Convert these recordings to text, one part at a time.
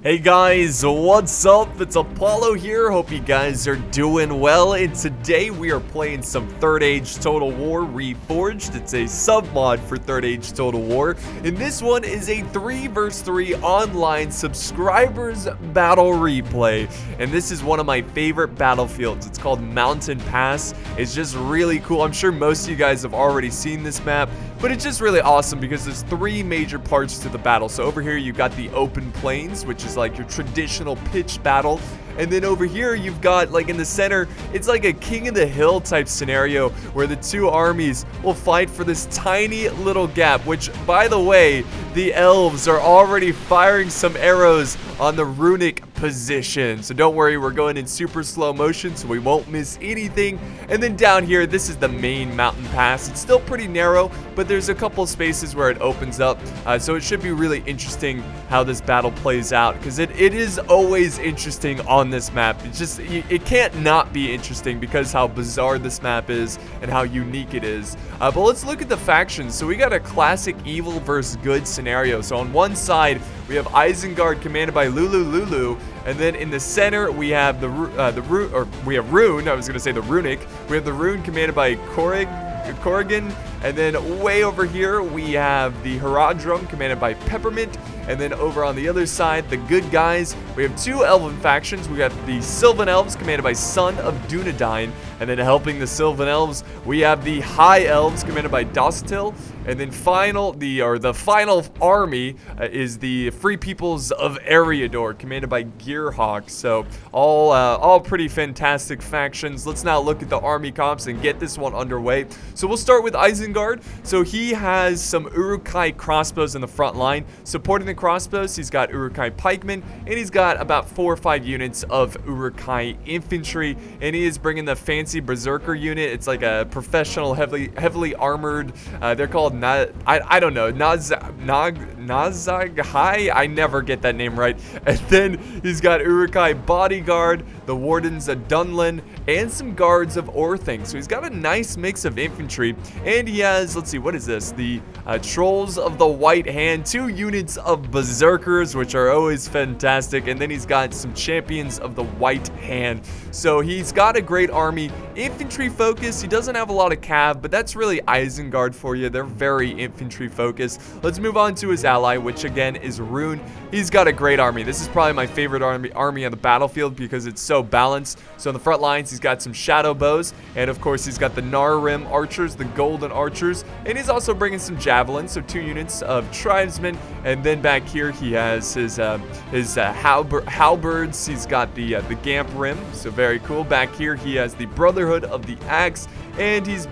Hey guys, what's up? It's Apollo here. Hope you guys are doing well. And today we are playing some Third Age Total War Reforged. It's a sub-mod for Third Age Total War. And this one is a 3 vs 3 online subscribers battle replay. And this is one of my favorite battlefields. It's called Mountain Pass. It's just really cool. I'm sure most of you guys have already seen this map, but it's just really awesome because there's 3 major parts to the battle. So over here you've got the open plains, which is like your traditional pitched battle. And then over here you've got, like, in the center, it's like a king of the hill type scenario where the 2 armies will fight for this tiny little gap, which, by the way, the elves are already firing some arrows on the runic position. So don't worry, we're going in super slow motion so we won't miss anything. And then down here, this is the main mountain pass. It's still pretty narrow, but there's a couple spaces where it opens up. So it should be really interesting how this battle plays out, because it is always interesting on this map. It's just, it can't not be interesting because how bizarre this map is and how unique it is. But let's look at the factions. So we got a classic evil versus good scenario. So on one side, we have Isengard commanded by Lulu, and then in the center we have Rhun. I was gonna say the runic. We have the Rhun commanded by Corrigan, and then way over here we have the Harad commanded by Peppermint. And then over on the other side, the good guys, we have 2 Elven factions. We got the Silvan Elves commanded by Son of Dunedain, and then helping the Silvan Elves, we have the High Elves commanded by Dostil. And then the final army is the Free Peoples of Eriador commanded by Gearhawk. So all pretty fantastic factions. Let's now look at the army comps and get this one underway. So we'll start with Isengard. So he has some Uruk-hai crossbows in the front line. Supporting the crossbows, he's got Uruk-hai pikemen, and he's got about 4 or 5 units of Uruk-hai infantry, and he is bringing the fancy berserker unit. It's like a professional, heavily armored, they're called I don't know, Nazaghai. I never get that name right. And then he's got Uruk-hai bodyguard, the wardens of Dunlin, and some guards of Orthing. So he's got a nice mix of infantry, and he has, let's see, what is this? The Trolls of the White Hand, 2 units of berserkers, which are always fantastic, and then he's got some champions of the White Hand. So he's got a great army, infantry focused. He doesn't have a lot of cav, but that's really Isengard for you. They're very infantry focused. Let's move on to his ally, which again is Rhun. He's got a great army. This is probably my favorite army on the battlefield because it's so balanced. So on the front lines, he's got some shadow bows, and of course he's got the Narrim archers, the golden archers, and he's also bringing some javelins, so 2 units of tribesmen. And then back here he has his halberds. He's got the Gamp Rim, so very cool. Back here he has the Brotherhood of the Axe, and he's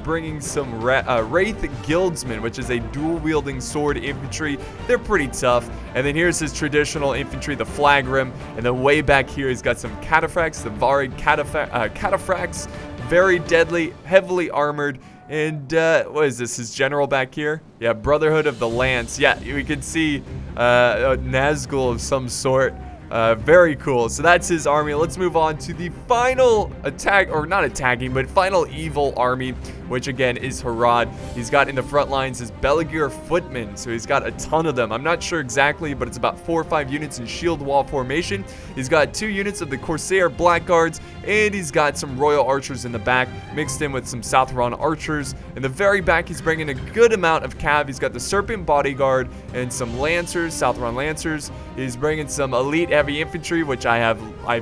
bringing some Wraith Guildsmen, which is a dual-wielding sword infantry. They're pretty tough. And then here's his traditional infantry, the Flag Rim, and then way back here he's got some cataphracts, the Vari cataphracts, very deadly, heavily armored. And what is this, his general back here? Yeah, Brotherhood of the Lance. Yeah, we can see a Nazgul of some sort. Very cool. So that's his army. Let's move on to the final attack, or not attacking, but final evil army, which again is Harad. He's got in the front lines his Beligir footmen, so he's got a ton of them. I'm not sure exactly, but it's about 4 or 5 units in shield wall formation. He's got 2 units of the Corsair Blackguards, and he's got some Royal Archers in the back, mixed in with some Southron Archers. In the very back, he's bringing a good amount of cav. He's got the Serpent Bodyguard and some Lancers, Southron Lancers. He's bringing some Elite Heavy Infantry, which I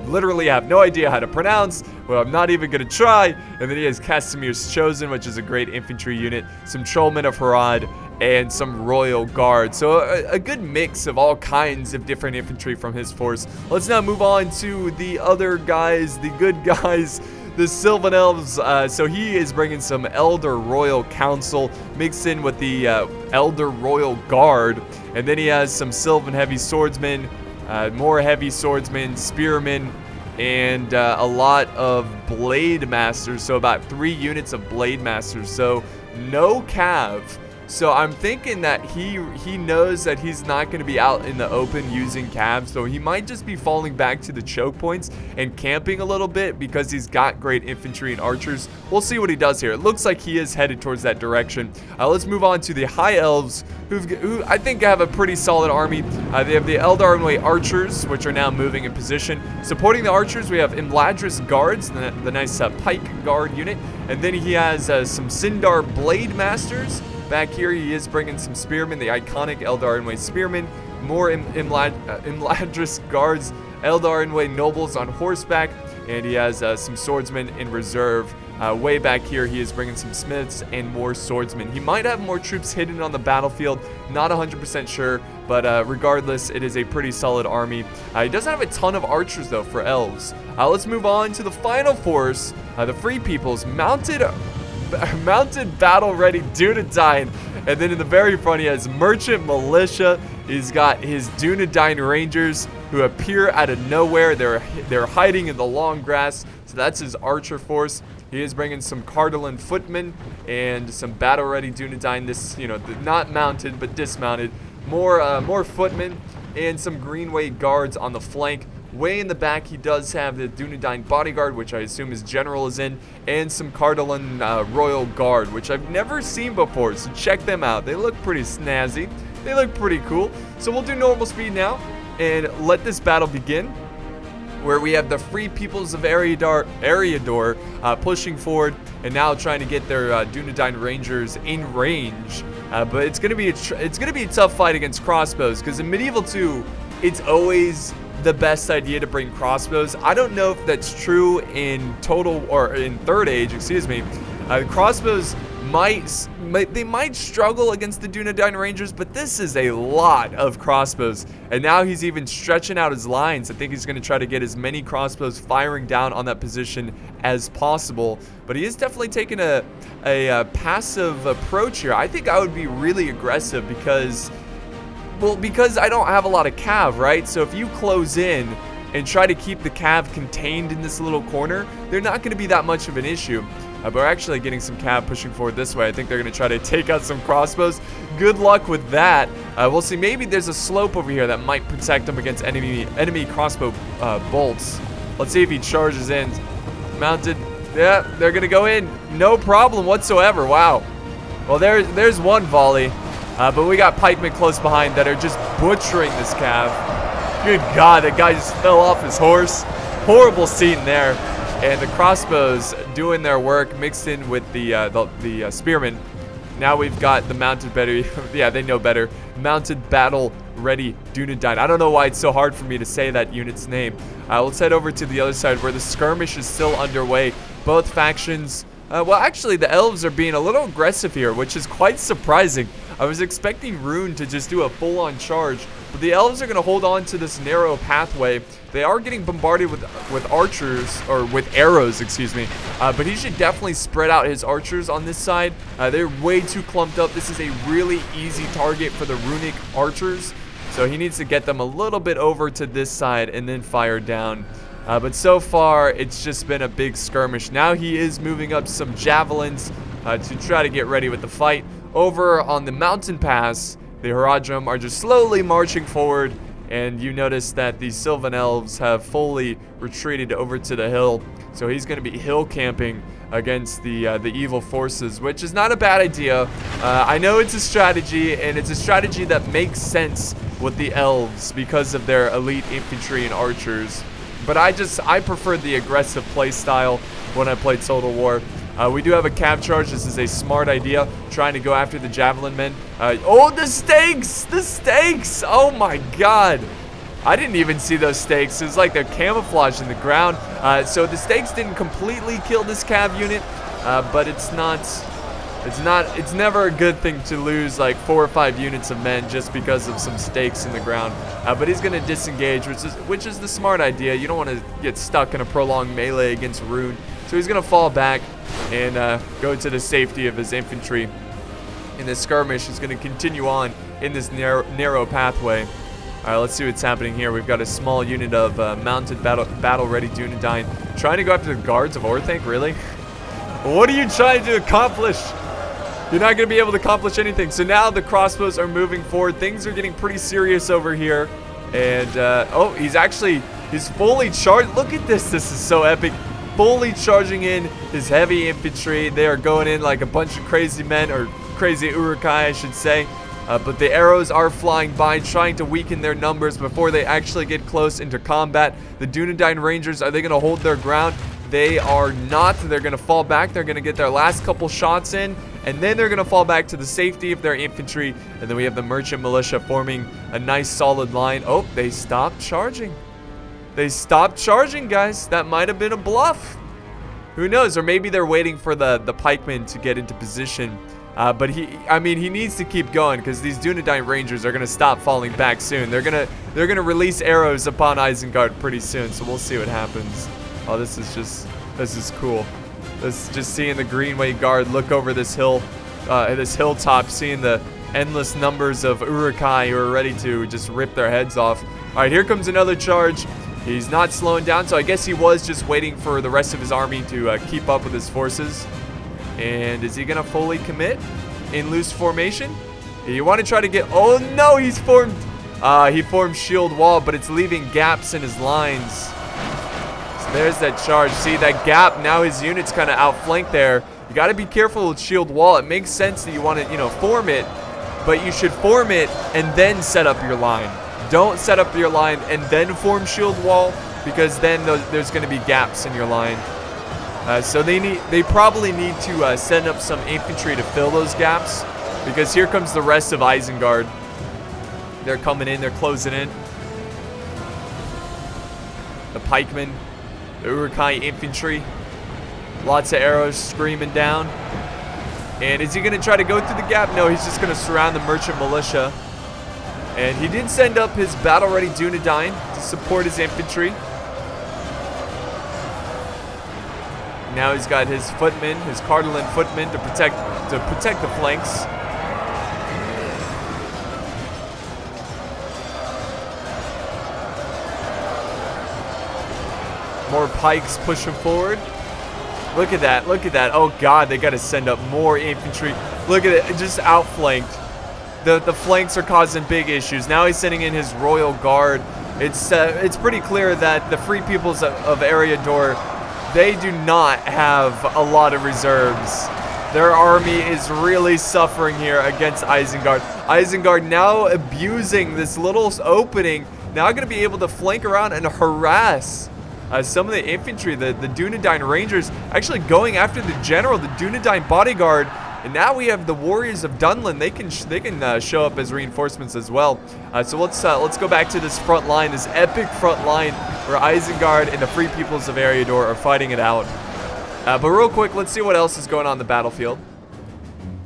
literally have no idea how to pronounce. Well, I'm not even going to try. And then he has Casimir's Chosen, which is a great infantry unit, some Trollmen of Harad, and some Royal Guard. So a good mix of all kinds of different infantry from his force. Let's now move on to the other guys, the good guys, the Silvan Elves. So he is bringing some Elder Royal Council mixed in with the Elder Royal Guard. And then he has some Sylvan Heavy Swordsmen, more Heavy Swordsmen, Spearmen, and a lot of Blade Masters. So about 3 units of Blade Masters. So no cav. So I'm thinking that he knows that he's not going to be out in the open using cavs, so he might just be falling back to the choke points and camping a little bit because he's got great infantry and archers. We'll see what he does here. It looks like he is headed towards that direction. Let's move on to the High Elves, who I think have a pretty solid army. They have the Eldarnway archers, which are now moving in position. Supporting the archers, we have Imladris guards, the nice pike guard unit, and then he has some Sindar blade masters. Back here, he is bringing some spearmen, the iconic Eldarnway spearmen, more Imladris guards, Eldarnway nobles on horseback, and he has some swordsmen in reserve. Way back here, he is bringing some smiths and more swordsmen. He might have more troops hidden on the battlefield, not 100% sure, but regardless, it is a pretty solid army. He doesn't have a ton of archers, though, for elves. Let's move on to the final force, the Free Peoples, mounted battle-ready Dunedain. And then in the very front, he has Merchant Militia. He's got his Dunedain Rangers who appear out of nowhere. They're hiding in the long grass. So that's his archer force. He is bringing some Cardolan footmen and some battle-ready Dunedain. This, not mounted but dismounted. More footmen and some Greenway guards on the flank. Way in the back, he does have the Dunedain bodyguard, which I assume his general is in, and some Cardolan royal guard, which I've never seen before, so check them out. They look pretty snazzy. They look pretty cool. So we'll do normal speed now and let this battle begin, where we have the Free Peoples of Eriador pushing forward and now trying to get their Dunedain Rangers in range. But it's gonna be a tough fight against crossbows, because in Medieval 2, it's always the best idea to bring crossbows. I don't know if that's true in Third Age, excuse me. Crossbows might struggle against the Dunedain Rangers, but this is a lot of crossbows. And now he's even stretching out his lines. I think he's going to try to get as many crossbows firing down on that position as possible. But he is definitely taking a passive approach here. I think I would be really aggressive because I don't have a lot of cav, right? So if you close in and try to keep the cav contained in this little corner, they're not going to be that much of an issue. But we're actually getting some cav pushing forward this way. I think they're going to try to take out some crossbows. Good luck with that. We'll see. Maybe there's a slope over here that might protect them against enemy crossbow bolts. Let's see if he charges in. Mounted. Yeah, they're going to go in. No problem whatsoever. Wow. Well, there's one volley. But we got pikemen close behind that are just butchering this cav. Good God, that guy just fell off his horse. Horrible scene there. And the crossbows doing their work mixed in with the spearmen. Now we've got the mounted better. Yeah, they know better. Mounted battle ready Dunedain. I don't know why it's so hard for me to say that unit's name. Let's head over to the other side where the skirmish is still underway. Both factions. Well, actually, the elves are being a little aggressive here, which is quite surprising. I was expecting Rhun to just do a full-on charge, but the elves are going to hold on to this narrow pathway. They are getting bombarded with archers, or with arrows, excuse me. But he should definitely spread out his archers on this side. They're way too clumped up. This is a really easy target for the runic archers, so he needs to get them a little bit over to this side and then fire down. But so far, it's just been a big skirmish. Now he is moving up some javelins to try to get ready with the fight. Over on the mountain pass, the Haradrim are just slowly marching forward, and you notice that the Silvan elves have fully retreated over to the hill. So he's going to be hill camping against the evil forces, which is not a bad idea. I know it's a strategy, and it's a strategy that makes sense with the elves because of their elite infantry and archers. But I prefer the aggressive play style when I play Total War. We do have a cav charge. This is a smart idea, trying to go after the javelin men. Oh, the stakes! The stakes! Oh my God! I didn't even see those stakes. It was like they're camouflaged in the ground. So the stakes didn't completely kill this cav unit, but it's never a good thing to lose like 4 or 5 units of men just because of some stakes in the ground. But he's going to disengage, which is the smart idea. You don't want to get stuck in a prolonged melee against Rhun. So he's going to fall back and go to the safety of his infantry. And the skirmish is going to continue on in this narrow pathway. All right, let's see what's happening here. We've got a small unit of mounted battle-ready Dunedain trying to go after the guards of Orthanc. Really? What are you trying to accomplish? You're not going to be able to accomplish anything. So now the crossbows are moving forward. Things are getting pretty serious over here. And, oh, he's fully charged. Look at this. This is so epic. Fully charging in his heavy infantry. They are going in like a bunch of crazy men, or crazy Uruk-hai, I should say. But the arrows are flying by, trying to weaken their numbers before they actually get close into combat. The Dunedain Rangers, are they going to hold their ground? They are not. They're going to fall back. They're going to get their last couple shots in, and then they're going to fall back to the safety of their infantry. And then we have the merchant militia forming a nice solid line. Oh, they stopped charging. They stopped charging, guys. That might have been a bluff. Who knows? Or maybe they're waiting for the pikemen to get into position. But he needs to keep going, because these Dunedain Rangers are going to stop falling back soon. They're gonna release arrows upon Isengard pretty soon. So we'll see what happens. Oh, this is cool. This just seeing the Greenway Guard look over this hill, this hilltop, seeing the endless numbers of Uruk-hai who are ready to just rip their heads off. All right, here comes another charge. He's not slowing down, so I guess he was just waiting for the rest of his army to keep up with his forces. And is he gonna fully commit in loose formation? You want to try to get? Oh no, he formed shield wall, but it's leaving gaps in his lines. There's that charge. See that gap? Now his unit's kind of outflanked there. You got to be careful with shield wall. It makes sense that you want to, form it, but you should form it and then set up your line. Don't set up your line and then form shield wall, because then there's going to be gaps in your line. So they probably need to send up some infantry to fill those gaps, because here comes the rest of Isengard. They're coming in. They're closing in. The pikemen. The Uruk-hai infantry. Lots of arrows screaming down. And is he going to try to go through the gap? No, he's just going to surround the merchant militia. And he did send up his battle-ready Dunedain to support his infantry. Now he's got his footmen, his Cardelin footmen, to protect the flanks. More pikes pushing forward. Look at that. Look at that. Oh, God. They got to send up more infantry. Look at it. Just outflanked. The flanks are causing big issues. Now he's sending in his royal guard. It's pretty clear that the Free Peoples of Eriador, they do not have a lot of reserves. Their army is really suffering here against Isengard. Isengard now abusing this little opening. Now going to be able to flank around and harass some of the infantry, the Dunedain Rangers, actually going after the general, the Dunedain bodyguard. And now we have the warriors of Dunlin. They can show up as reinforcements as well. So let's go back to this front line, this epic front line where Isengard and the Free Peoples of Eriador are fighting it out. But real quick, let's see what else is going on the battlefield.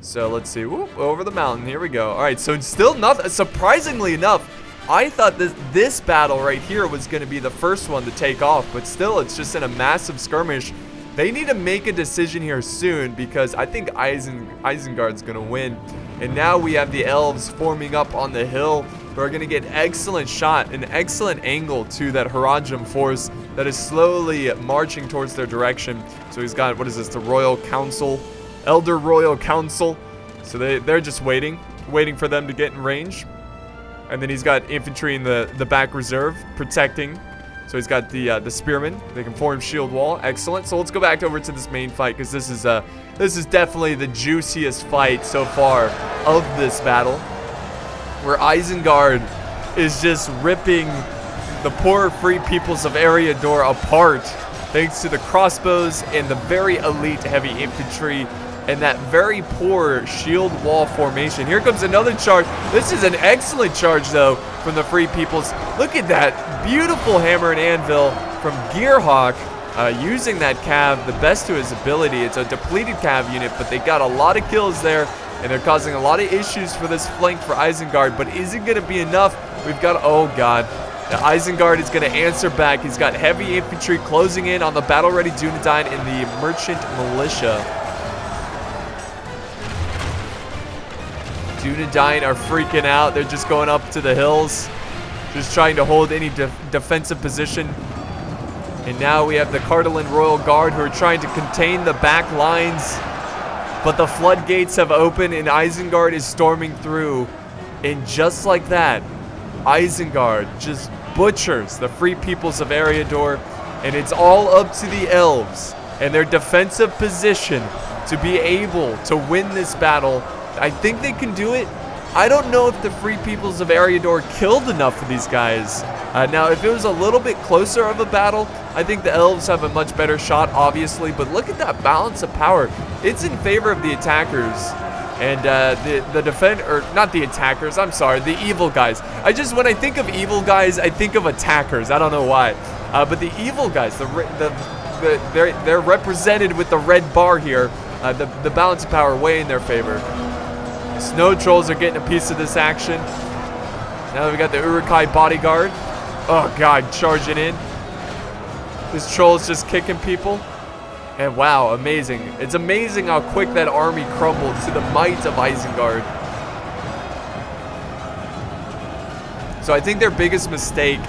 So let's see. Whoop, over the mountain. Here we go. All right. So still nothing. Surprisingly enough, I thought this battle right here was going to be the first one to take off, but still, it's just in a massive skirmish. They need to make a decision here soon, because I think Isengard's going to win. And now we have the Elves forming up on the hill, who are going to get excellent shot, an excellent angle to that Haradrim force that is slowly marching towards their direction. So he's got, what is this, the Royal Council, Elder Royal Council. So they're just waiting for them to get in range. And then he's got infantry in the back reserve protecting. So he's got the spearmen. They can form shield wall. Excellent. So let's go back over to this main fight, because this is definitely the juiciest fight so far of this battle, where Isengard is just ripping the poor Free Peoples of Eriador apart, thanks to the crossbows and the very elite heavy infantry and that very poor shield wall formation. Here comes another charge. This is an excellent charge, though, from the Free Peoples. Look at that beautiful hammer and anvil from Gearhawk, using that cav the best to his ability. It's a depleted cav unit, but they got a lot of kills there, and they're causing a lot of issues for this flank for Isengard. But is it going to be enough? We've got, oh God. Now Isengard is going to answer back. He's got heavy infantry closing in on the battle-ready Dunedain and the merchant militia. Dunedain are freaking out. They're just going up to the hills, just trying to hold any defensive position. And now we have the Cardelin Royal Guard, who are trying to contain the back lines. But the floodgates have opened and Isengard is storming through. And just like that, Isengard just butchers the free peoples of Eriador. And it's all up to the elves and their defensive position to be able to win this battle. I think they can do it. I don't know if the free peoples of Eriador killed enough of these guys. Now, if it was a little bit closer of a battle, I think the elves have a much better shot, obviously. But look at that balance of power. It's in favor of the attackers. And the defend, or not the attackers, I'm sorry, the evil guys. When I think of evil guys, I think of attackers. I don't know why. But the evil guys, they're represented with the red bar here. The balance of power way in their favor. Snow trolls are getting a piece of this action. Now that we got the Urukai bodyguard. Oh god, charging in. This troll is just kicking people. And wow, amazing. It's amazing how quick that army crumbled to the might of Isengard. So I think their biggest mistake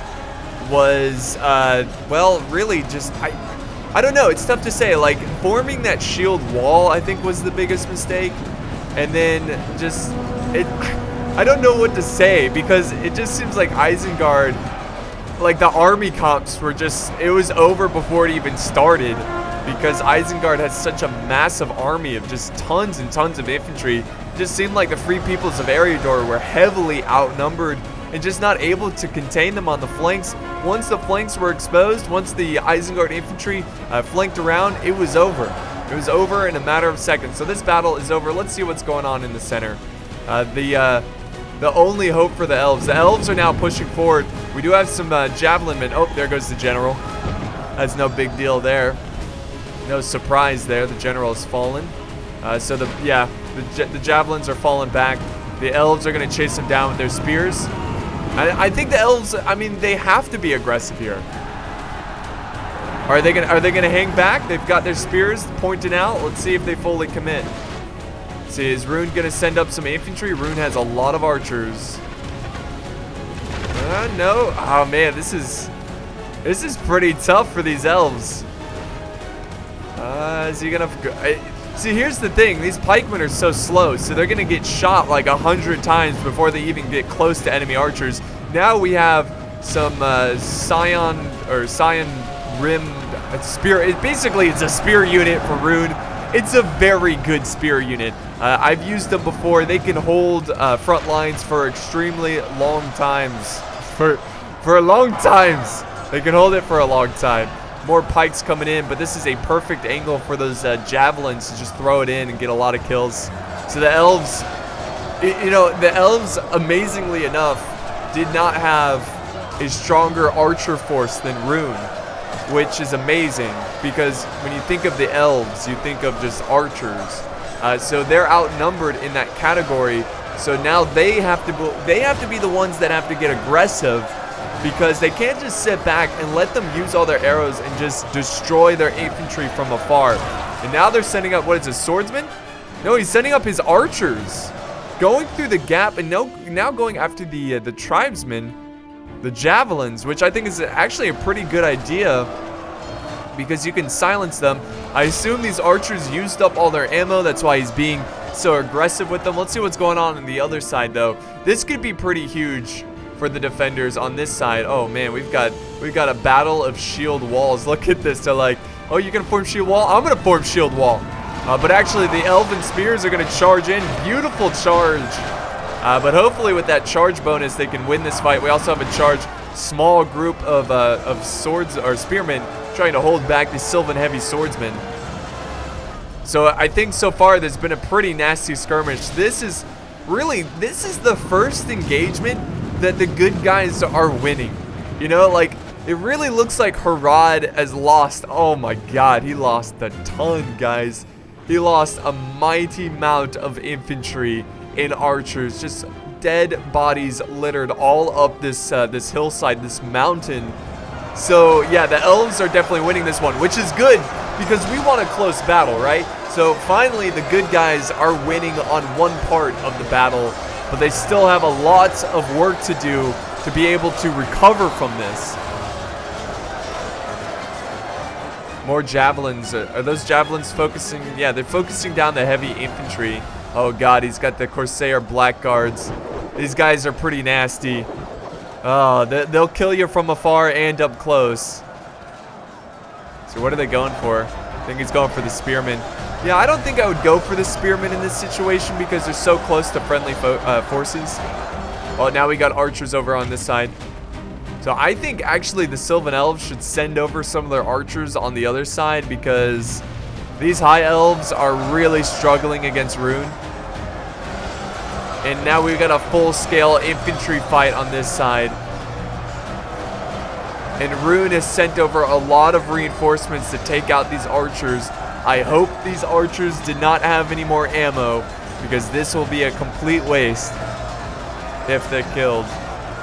was, well, really just, I don't know. It's tough to say. Like, forming that shield wall, I think, was the biggest mistake. And then just, I don't know what to say because it just seems like Isengard, like the army comps were just, it was over before it even started because Isengard has such a massive army of just tons and tons of infantry. It just seemed like the free peoples of Eriador were heavily outnumbered and just not able to contain them on the flanks. Once the flanks were exposed, once the Isengard infantry flanked around, it was over. It was over in a matter of seconds. So this battle is over. Let's see what's going on in the center. The only hope for the elves. The elves are now pushing forward. We do have some javelin men. Oh, there goes the general. That's no big deal there. No surprise there. The general has fallen. So the javelins are falling back. The elves are going to chase them down with their spears. I think the elves, I mean, they have to be aggressive here. Are they gonna hang back? They've got their spears pointing out. Let's see if they fully commit. See, is Rhun gonna send up some infantry? Rhun has a lot of archers. No. Oh man, this is pretty tough for these elves. Is he gonna? See, here's the thing. These pikemen are so slow, so they're gonna get shot like 100 times before they even get close to enemy archers. Now we have some cyan rimmed spear. Basically, it's a spear unit for Rhun. It's a very good spear unit. I've used them before. They can hold front lines for extremely long times. For long times. They can hold it for a long time. More pikes coming in, but this is a perfect angle for those javelins to just throw it in and get a lot of kills. So the elves, the elves, amazingly enough, did not have a stronger archer force than Rhun, which is amazing because when you think of the elves, you think of just archers. So they're outnumbered in that category. So now they have to be the ones that have to get aggressive because they can't just sit back and let them use all their arrows and just destroy their infantry from afar. And now they're sending up, what is it, swordsman? No, he's sending up his archers, going through the gap and now going after the tribesmen, the javelins, which I think is actually a pretty good idea because you can silence them. I assume these archers used up all their ammo. That's why he's being so aggressive with them. Let's see what's going on the other side, though. This could be pretty huge for the defenders on this side. Oh man, we've got a battle of shield walls. Look at this. They're like, oh, you're gonna form shield wall? I'm gonna form shield wall. But actually, the elven spears are gonna charge in. Beautiful charge. But hopefully, with that charge bonus, they can win this fight. We also have a charge, small group of swords or spearmen trying to hold back the Silvan heavy swordsmen. So I think so far there's been a pretty nasty skirmish. This is the first engagement that the good guys are winning. You know, like, it really looks like Harad has lost. Oh my god, he lost a ton, guys. He lost a mighty amount of infantry and archers. Just dead bodies littered all up this hillside, this mountain. So yeah, the elves are definitely winning this one, which is good because we want a close battle, right? So finally, the good guys are winning on one part of the battle, but they still have a lot of work to do to be able to recover from this. More javelins. Are those javelins focusing? Yeah, they're focusing down the heavy infantry. Oh god, he's got the Corsair blackguards. These guys are pretty nasty. Oh, they'll kill you from afar and up close. So what are they going for? I think he's going for the spearmen. Yeah, I don't think I would go for the spearmen in this situation because they're so close to friendly forces. Oh, now we got archers over on this side. So I think actually the Silvan Elves should send over some of their archers on the other side because these high elves are really struggling against Rhun. And now we've got a full-scale infantry fight on this side. And Rhun has sent over a lot of reinforcements to take out these archers. I hope these archers did not have any more ammo because this will be a complete waste if they're killed.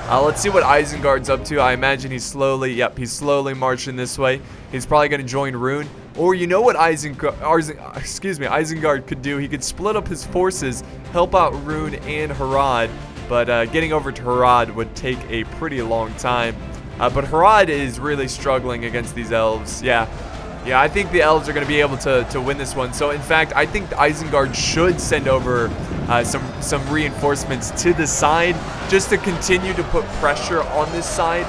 Let's see what Isengard's up to. I imagine he's slowly, he's slowly marching this way. He's probably going to join Rhun. Or you know what Isengard could do? He could split up his forces, help out Rhun and Harad. But getting over to Harad would take a pretty long time. But Harad is really struggling against these elves. Yeah, I think the elves are going to be able to win this one. So in fact, I think Isengard should send over some reinforcements to the side just to continue to put pressure on this side.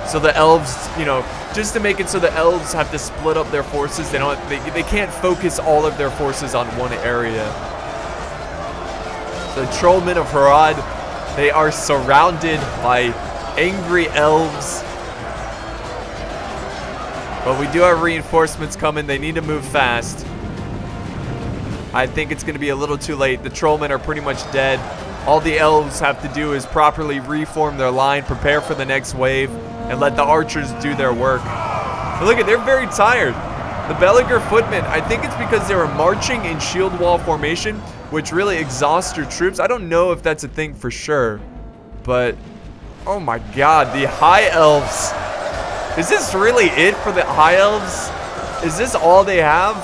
So the elves, you know, just to make it so the elves have to split up their forces. They can't focus all of their forces on one area. The trollmen of Harad, they are surrounded by angry elves. But we do have reinforcements coming. They need to move fast. I think it's going to be a little too late. The trollmen are pretty much dead. All the elves have to do is properly reform their line, prepare for the next wave, and let the archers do their work. But look at, they're very tired. The Belliger footmen, I think it's because they were marching in shield wall formation, which really exhausts your troops. I don't know if that's a thing for sure, but oh my god, the high elves. Is this really it for the high elves? Is this all they have?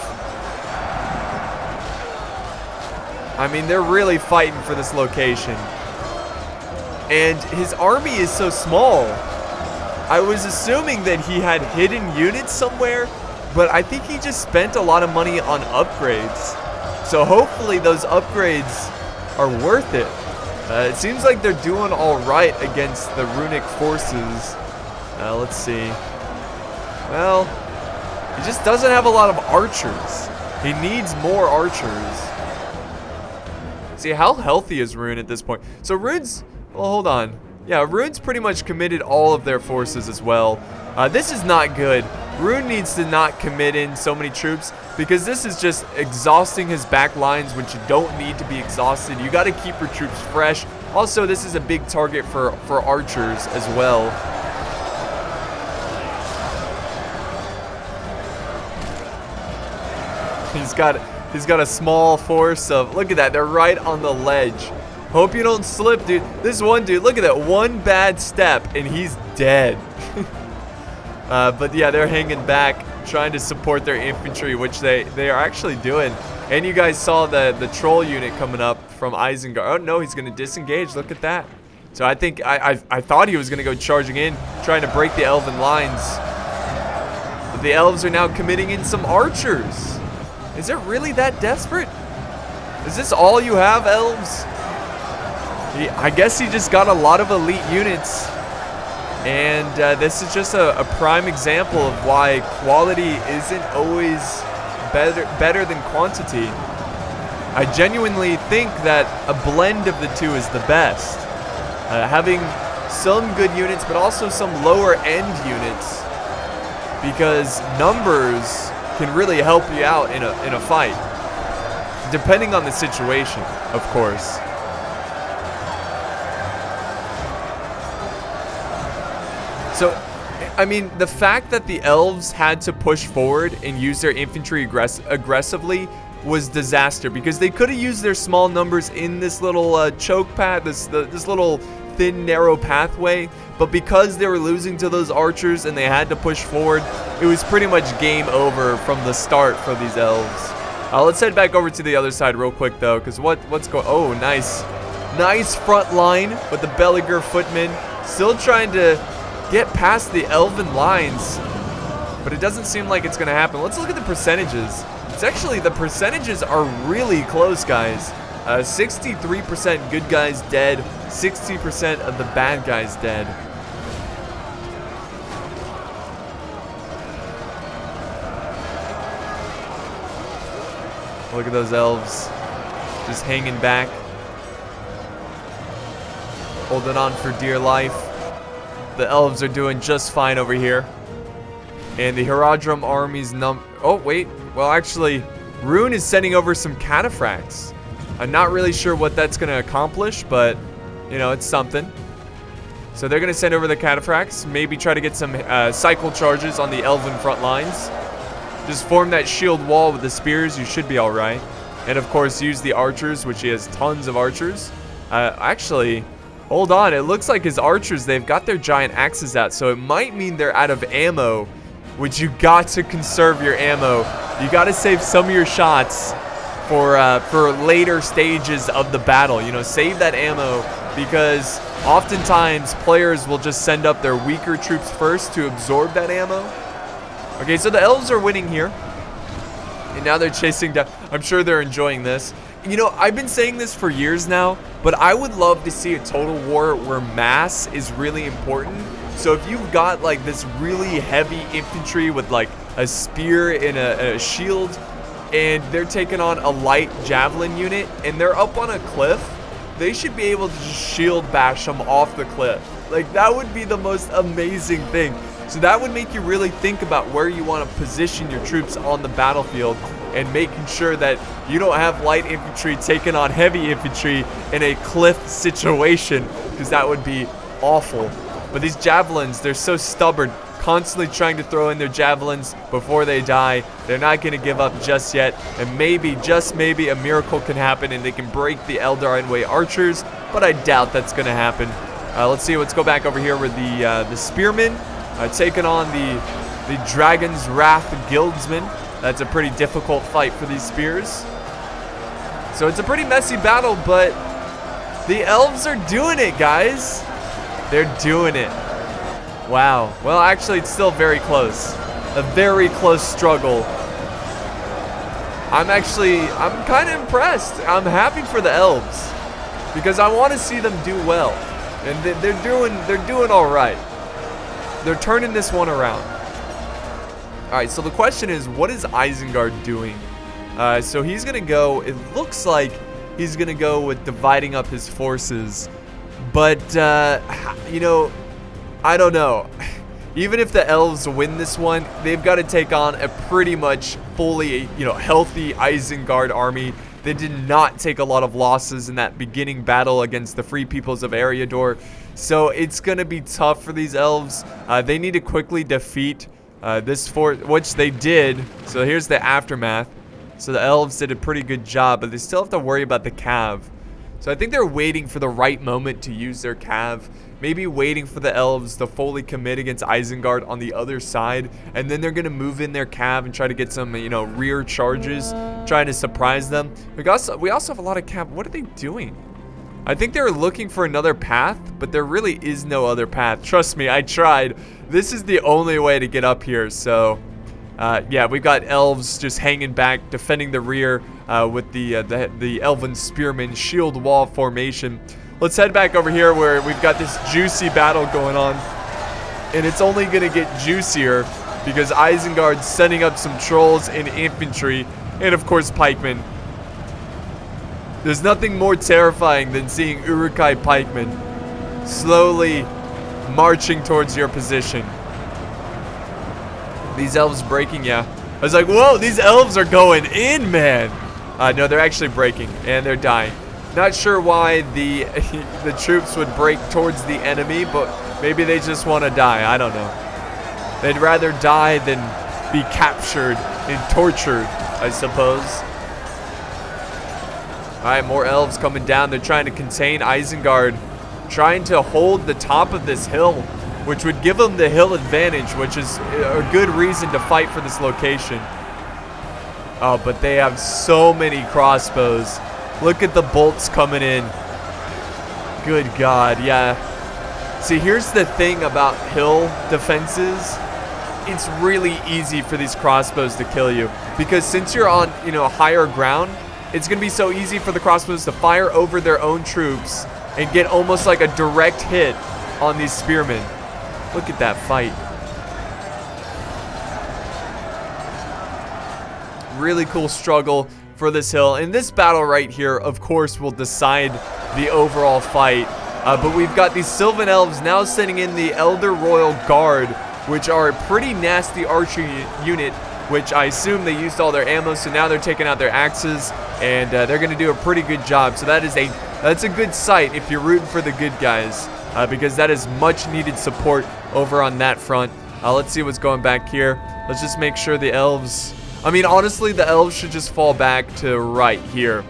I mean, they're really fighting for this location. And his army is so small. I was assuming that he had hidden units somewhere, but I think he just spent a lot of money on upgrades. So hopefully those upgrades are worth it. It seems like they're doing all right against the runic forces. Let's see. Well, he just doesn't have a lot of archers. He needs more archers. See, how healthy is Rhun at this point? So Rhun's, well, hold on. Yeah, Rhun's pretty much committed all of their forces as well. This is not good. Rhun needs to not commit in so many troops because this is just exhausting his back lines, which you don't need to be exhausted. You got to keep your troops fresh. Also, this is a big target for archers as well. He's got a small force of, look at that, they're right on the ledge. Hope you don't slip, dude. This one dude, look at that, one bad step and he's dead. But yeah, they're hanging back, trying to support their infantry, which they are actually doing. And you guys saw the troll unit coming up from Isengard. Oh no, he's gonna disengage, look at that. So I think, I thought he was gonna go charging in, trying to break the elven lines. But the elves are now committing in some archers. Is it really that desperate? Is this all you have, elves? I guess he just got a lot of elite units. And this is just a prime example of why quality isn't always better than quantity. I genuinely think that a blend of the two is the best. Having some good units, but also some lower end units. Because numbers can really help you out in a fight, depending on the situation, of course. So, I mean, the fact that the elves had to push forward and use their infantry aggressively was disaster, because they could have used their small numbers in this little choke path, this little thin, narrow pathway. But because they were losing to those archers and they had to push forward, it was pretty much game over from the start for these elves. Let's head back over to the other side real quick though, because what's going? Oh, nice front line with the Belliger footmen, still trying to get past the elven lines. But but it doesn't seem like it's going to happen. Let's look at the percentages. It's actually, the percentages are really close, guys. 63% good guys dead, 60% of the bad guys dead. Look at those elves just hanging back, holding on for dear life. The elves are doing just fine over here. And the Haradrim army's oh, wait. Well, actually, Rhun is sending over some cataphracts. I'm not really sure what that's going to accomplish, but, you know, it's something. So they're going to send over the cataphracts. Maybe try to get some cycle charges on the Elven front lines. Just form that shield wall with the spears. You should be all right. And, of course, use the archers, which he has tons of archers. Actually, hold on. It looks like his archers, they've got their giant axes out. So it might mean they're out of ammo, which you got to conserve your ammo. You got to save some of your shots for later stages of the battle. You know, save that ammo, because oftentimes players will just send up their weaker troops first to absorb that ammo. Okay, so the elves are winning here, and now they're chasing down. I'm sure they're enjoying this. You know, I've been saying this for years now, but I would love to see a total war where mass is really important. So if you've got like this really heavy infantry with like a spear and a shield, and they're taking on a light javelin unit, and they're up on a cliff, they should be able to just shield bash them off the cliff. Like, that would be the most amazing thing. So that would make you really think about where you want to position your troops on the battlefield, and making sure that you don't have light infantry taking on heavy infantry in a cliff situation, because that would be awful. But these javelins, they're so stubborn, constantly trying to throw in their javelins before they die. They're not going to give up just yet, and maybe, just maybe, a miracle can happen and they can break the Eldarine Way archers, but I doubt that's going to happen. Let's see, let's go back over here with the spearmen taking on the Dragon's Wrath Guildsmen. That's a pretty difficult fight for these spears. So it's a pretty messy battle, but the elves are doing it, guys. They're doing it. Wow. Well, actually, it's still very close. A very close struggle. I'm kind of impressed. I'm happy for the elves, because I want to see them do well. And they're doing all right. They're turning this one around. All right, so the question is, what is Isengard doing? So he's going to go, it looks like he's going to go with dividing up his forces. But, you know, I don't know. Even if the elves win this one, they've got to take on a pretty much fully, you know, healthy Isengard army. They did not take a lot of losses in that beginning battle against the Free Peoples of Eriador. So it's going to be tough for these elves. They need to quickly defeat this fort, which they did. So here's the aftermath. So the elves did a pretty good job, but they still have to worry about the cav. So I think they're waiting for the right moment to use their cav. Maybe waiting for the elves to fully commit against Isengard on the other side. And then they're going to move in their cav and try to get some, you know, rear charges, trying to surprise them. We also have a lot of cav. What are they doing? I think they're looking for another path, but there really is no other path. Trust me, I tried. This is the only way to get up here. So, yeah, we've got elves just hanging back, defending the rear with the Elven Spearmen shield wall formation. Let's head back over here where we've got this juicy battle going on. And it's only going to get juicier because Isengard's sending up some trolls and infantry. And, of course, pikemen. There's nothing more terrifying than seeing Uruk-hai pikemen slowly marching towards your position. These elves breaking, yeah. I was like, whoa, these elves are going in, man. No, they're actually breaking, and they're dying. Not sure why the troops would break towards the enemy, but maybe they just want to die. I don't know. They'd rather die than be captured and tortured, I suppose. Alright, more elves coming down. They're trying to contain Isengard, trying to hold the top of this hill, which would give them the hill advantage, which is a good reason to fight for this location. Oh, but they have so many crossbows. Look at the bolts coming in. Good God, yeah. See, here's the thing about hill defenses it's really easy for these crossbows to kill you. Because since you're on, you know, higher ground, it's going to be so easy for the crossbows to fire over their own troops and get almost like a direct hit on these spearmen. Look at that fight. Really cool struggle for this hill. And this battle right here, of course, will decide the overall fight. But we've got these Silvan Elves now sending in the Elder Royal Guard, which are a pretty nasty archer unit, which I assume they used all their ammo, so now they're taking out their axes, and they're going to do a pretty good job. So that's a good sight if you're rooting for the good guys, because that is much needed support over on that front. Let's see what's going back here. Let's just make sure the elves... I mean, honestly, the elves should just fall back to right here,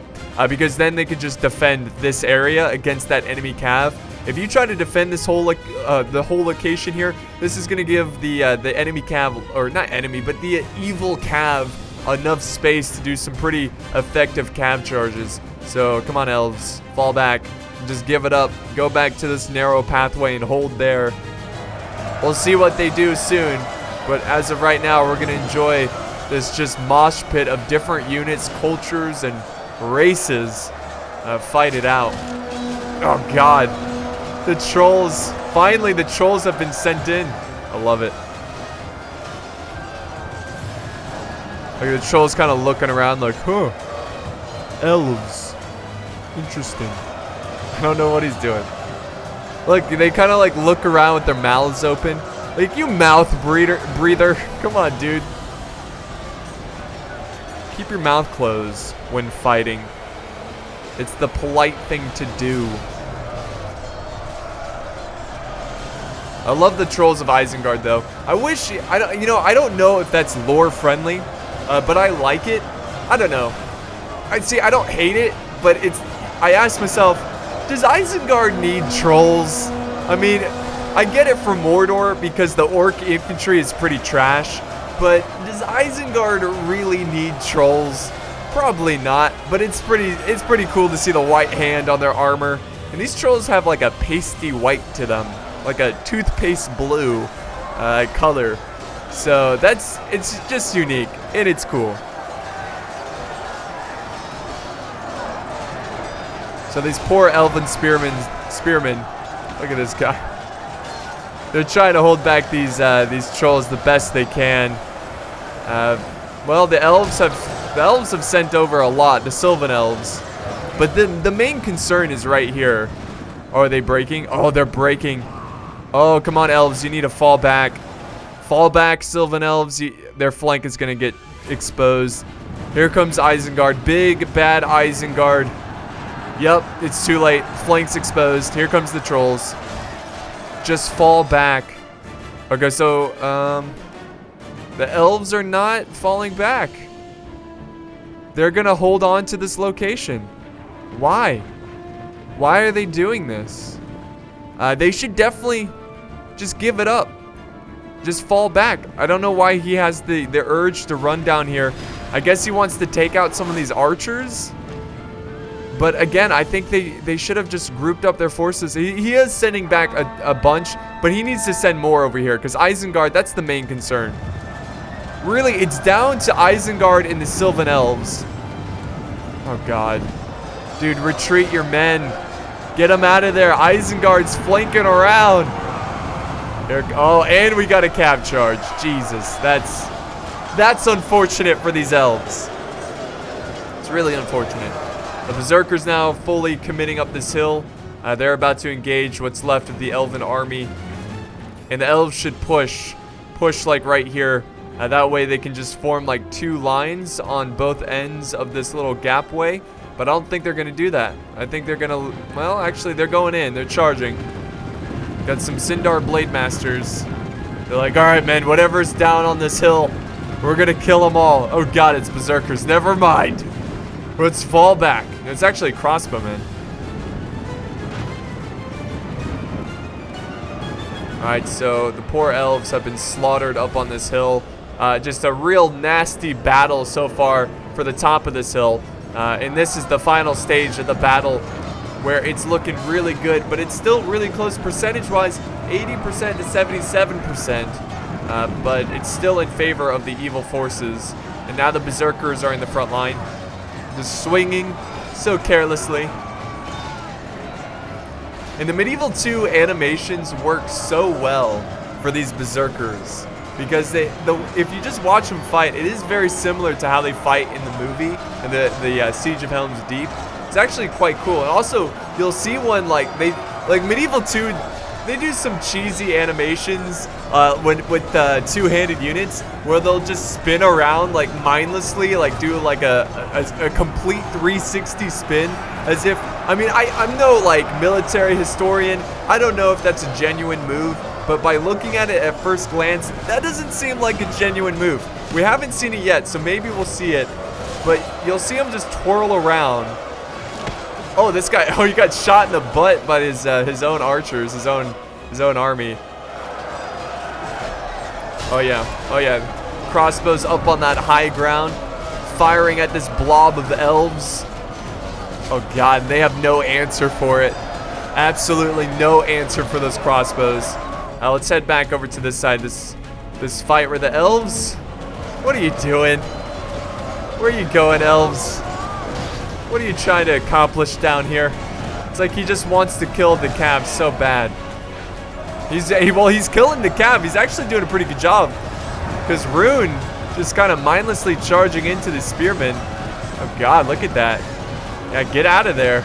because then they could just defend this area against that enemy cav. If you try to defend this whole the whole location here, this is gonna give the enemy cav, or not enemy, but the evil cav enough space to do some pretty effective cav charges. So come on, elves, fall back, just give it up, go back to this narrow pathway and hold there. We'll see what they do soon, but as of right now, we're gonna enjoy this just mosh pit of different units, cultures, and races fight it out. Oh God. The trolls, finally the trolls have been sent in. I love it. Like the trolls kind of looking around like, huh, elves, interesting. I don't know what he's doing. Look, they kind of like look around with their mouths open. Like, you mouth breather. Come on, dude. Keep your mouth closed when fighting. It's the polite thing to do. I love the trolls of Isengard, though. I wish, you know, I don't know if that's lore friendly, but I like it. I don't know. I don't hate it, but I ask myself, does Isengard need trolls? I mean, I get it from Mordor because the orc infantry is pretty trash, but does Isengard really need trolls? Probably not, but it's pretty cool to see the white hand on their armor. And these trolls have like a pasty white to them, like a toothpaste blue color. So it's just unique and it's cool. So these poor elven spearmen, look at this guy. They're trying to hold back these trolls the best they can. Well, the elves have sent over a lot, the Silvan elves. But the main concern is right here. Oh, are they breaking? Oh, they're breaking. Oh, come on, elves, you need to fall back. Fall back, Silvan elves. Their flank is gonna get exposed. Here comes Isengard, big bad Isengard. Yep, it's too late. Flank's exposed. Here comes the trolls. Just fall back. Okay, so the elves are not falling back. They're gonna hold on to this location. Why? Why are they doing this? They should definitely just give it up. Just fall back. I don't know why he has the urge to run down here. I guess he wants to take out some of these archers. But again, I think they should have just grouped up their forces. He is sending back a bunch, but he needs to send more over here because Isengard, that's the main concern. Really, it's down to Isengard and the Silvan Elves. Oh, God. Dude, retreat your men. Get them out of there. Isengard's flanking around. Oh, and we got a cav charge. Jesus, that's unfortunate for these elves. It's really unfortunate. The Berserkers now fully committing up this hill. They're about to engage what's left of the Elven army. And the elves should push like right here. That way they can just form like two lines on both ends of this little gap way. But I don't think they're going to do that. I think they're going to, well, actually they're going in. They're charging. Got some Sindar Blade Masters. They're like, all right, man, whatever's down on this hill, we're going to kill them all. Oh, God, it's Berserkers. Never mind. Let's fall back. It's actually crossbowmen. Alright, so the poor elves have been slaughtered up on this hill. Just a real nasty battle so far for the top of this hill. And this is the final stage of the battle where it's looking really good, but it's still really close percentage-wise, 80% to 77%. but it's still in favor of the evil forces. And now the berserkers are in the front line, just swinging so carelessly. And the Medieval 2 animations work so well for these berserkers because if you just watch them fight, it is very similar to how they fight in the movie, in the Siege of Helm's Deep. It's actually quite cool. And also, you'll see one like Medieval 2. They do some cheesy animations with two-handed units where they'll just spin around like mindlessly, like do like a complete 360 spin, as if, I mean, I'm no like military historian. I don't know if that's a genuine move, but by looking at it at first glance, that doesn't seem like a genuine move. We haven't seen it yet, so maybe we'll see it, but you'll see him just twirl around. Oh, this guy! Oh, he got shot in the butt by his own archers, his own army. Oh yeah, crossbows up on that high ground, firing at this blob of elves. Oh god, they have no answer for it. Absolutely no answer for those crossbows. Now let's head back over to this side. This fight where the elves. What are you doing? Where are you going, elves? What are you trying to accomplish down here? It's like he just wants to kill the cav so bad. He's killing the cav. He's actually doing a pretty good job. Because Rhun just kind of mindlessly charging into the spearmen. Oh god, look at that. Yeah, get out of there.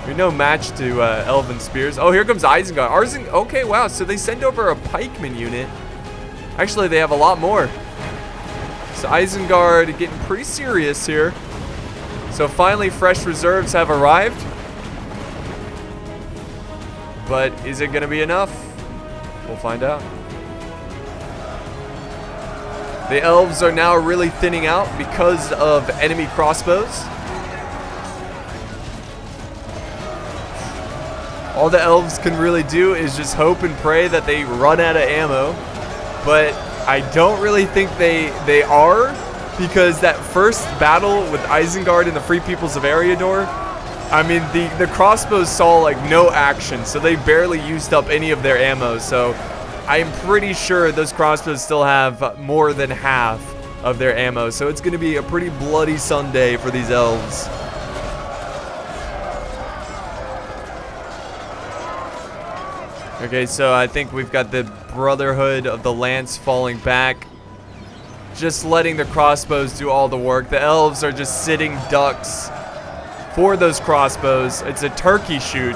We're no match to Elven spears. Oh, here comes Isengard. Okay, wow. So they send over a pikeman unit. Actually, they have a lot more. So Isengard getting pretty serious here. So finally, fresh reserves have arrived. But is it going to be enough? We'll find out. The elves are now really thinning out because of enemy crossbows. All the elves can really do is just hope and pray that they run out of ammo. But I don't really think they are, because that first battle with Isengard and the Free Peoples of Eriador, I mean, the crossbows saw like no action, so they barely used up any of their ammo. So I'm pretty sure those crossbows still have more than half of their ammo. So it's going to be a pretty bloody Sunday for these elves. Okay, so I think we've got the Brotherhood of the Lance falling back. Just letting the crossbows do all the work. The elves are just sitting ducks for those crossbows. It's a turkey shoot.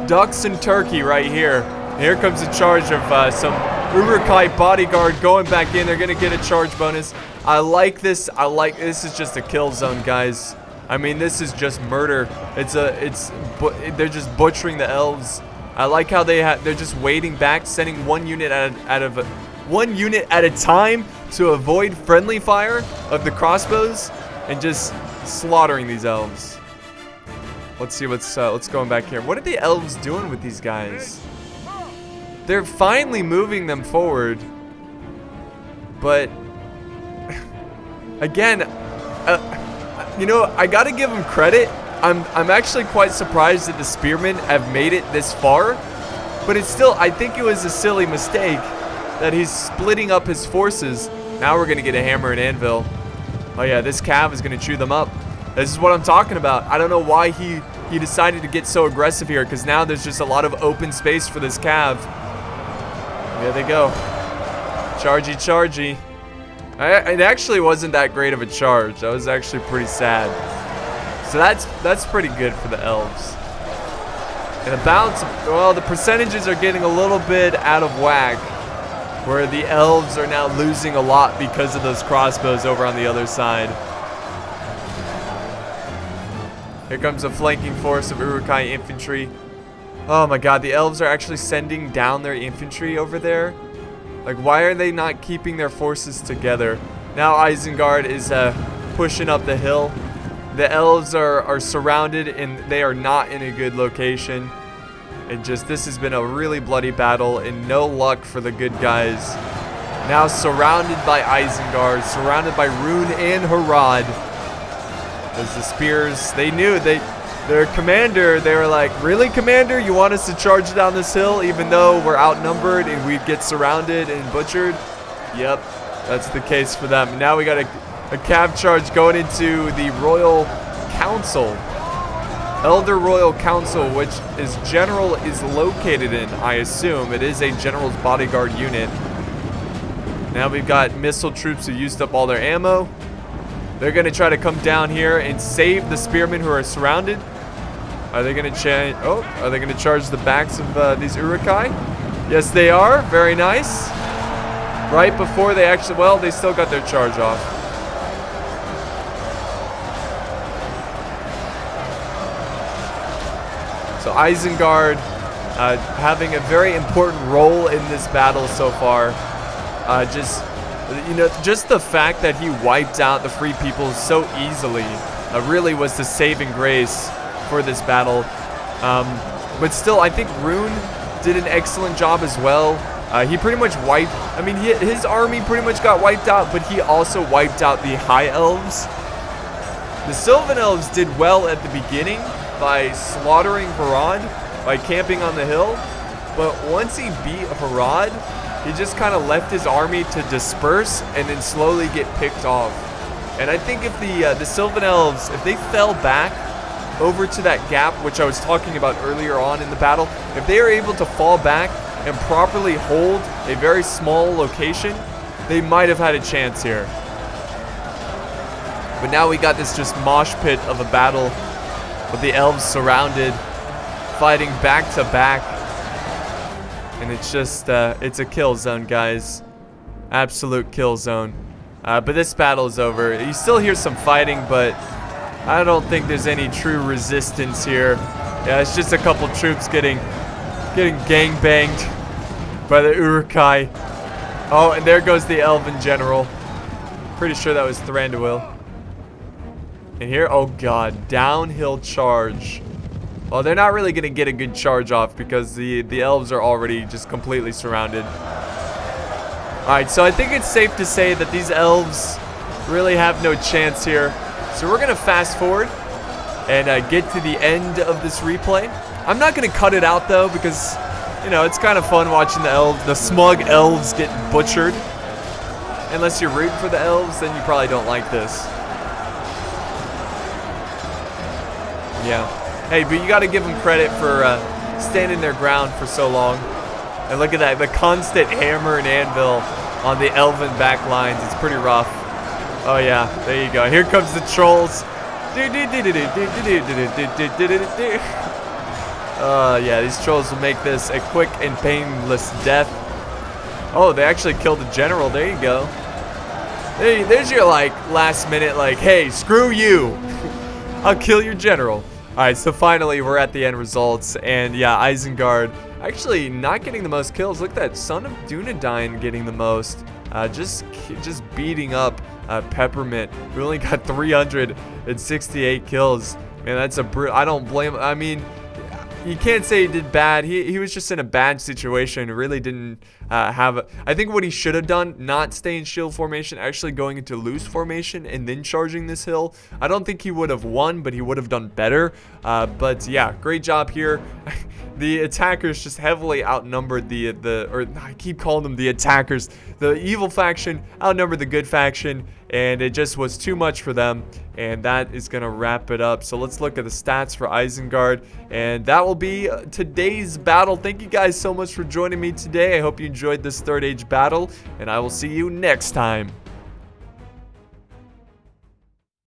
Ducks and turkey right here. Here comes a charge of some Uruk-hai bodyguard going back in. They're going to get a charge bonus. I like this. This is just a kill zone, guys. I mean, this is just murder. They're just butchering the elves. I like how they're just waiting back, sending one unit at a time to avoid friendly fire of the crossbows, and just slaughtering these elves. Let's see what's going back here. What are the elves doing with these guys? They're finally moving them forward, but again, you know, I gotta give them credit. I'm actually quite surprised that the spearmen have made it this far, but it's still, I think it was a silly mistake that he's splitting up his forces. Now we're gonna get a hammer and anvil. Oh yeah, this cav is gonna chew them up. This is what I'm talking about. I don't know why he decided to get so aggressive here, because now there's just a lot of open space for this cav. There they go. Chargy, chargy. It actually wasn't that great of a charge. That was actually pretty sad. So that's pretty good for the elves. And the balance, well, the percentages are getting a little bit out of whack, where the elves are now losing a lot because of those crossbows over on the other side. Here comes a flanking force of Uruk-hai infantry. Oh my god, the elves are actually sending down their infantry over there. Like, why are they not keeping their forces together? Now Isengard is pushing up the hill. The elves are surrounded, and they are not in a good location. This has been a really bloody battle, and no luck for the good guys. Now surrounded by Isengard, surrounded by Rhun and Harad. As the spears, they knew their commander, they were like, really, commander? You want us to charge down this hill even though we're outnumbered and we get surrounded and butchered? Yep, that's the case for them. Now we got a cav charge going into the Royal Council. Elder Royal Council, which general is located in, I assume. It is a general's bodyguard unit. Now we've got missile troops who used up all their ammo. They're going to try to come down here and save the spearmen who are surrounded. Are they going to are they going to charge the backs of these Urukai? Yes, they are. Very nice. Right before they actually, well, they still got their charge off. So Isengard having a very important role in this battle so far. Just the fact that he wiped out the Free Peoples so easily really was the saving grace for this battle. But still, I think Rhun did an excellent job as well. He pretty much wiped, I mean, his army pretty much got wiped out, but he also wiped out the High Elves. The Silvan Elves did well at the beginning by slaughtering Harad, by camping on the hill. But once he beat Harad, he just kind of left his army to disperse and then slowly get picked off. And I think if the Silvan Elves, if they fell back over to that gap, which I was talking about earlier on in the battle, if they are able to fall back and properly hold a very small location, they might have had a chance here. But now we got this just mosh pit of a battle with the elves surrounded, fighting back to back. And it's just, it's a kill zone, guys. Absolute kill zone. But this battle is over. You still hear some fighting, but I don't think there's any true resistance here. Yeah, it's just a couple troops getting gangbanged by the Urukai. Oh, and there goes the Elven general. Pretty sure that was Thranduil. And here, oh god, downhill charge. Well, they're not really going to get a good charge off because the elves are already just completely surrounded. Alright, so I think it's safe to say that these elves really have no chance here. So we're going to fast forward and get to the end of this replay. I'm not going to cut it out though because, you know, it's kind of fun watching the smug elves get butchered. Unless you're rooting for the elves, then you probably don't like this. Yeah. Hey, but you got to give them credit for standing their ground for so long. And look at that, the constant hammer and anvil on the Elven back lines. It's pretty rough. Oh yeah, there you go. Here comes the trolls. Yeah, these trolls will make this a quick and painless death. Oh, they actually killed the general. There you go. There's your like last minute like, hey, screw you. I'll kill your general. Alright, so finally we're at the end results, and yeah, Isengard actually not getting the most kills. Look at that, Son of Dunedain getting the most. Just beating up Peppermint, who only got 368 kills. Man, that's I don't blame him. I mean, you can't say he did bad. He was just in a bad situation. Really didn't I think what he should have done, not stay in shield formation, actually going into loose formation and then charging this hill. I don't think he would have won, but he would have done better. But yeah, great job here. The attackers just heavily outnumbered or I keep calling them the attackers. The evil faction outnumbered the good faction, and it just was too much for them. And that is going to wrap it up. So let's look at the stats for Isengard, and that will be today's battle. Thank you guys so much for joining me today. I hope you enjoyed this third age battle, and I will see you next time.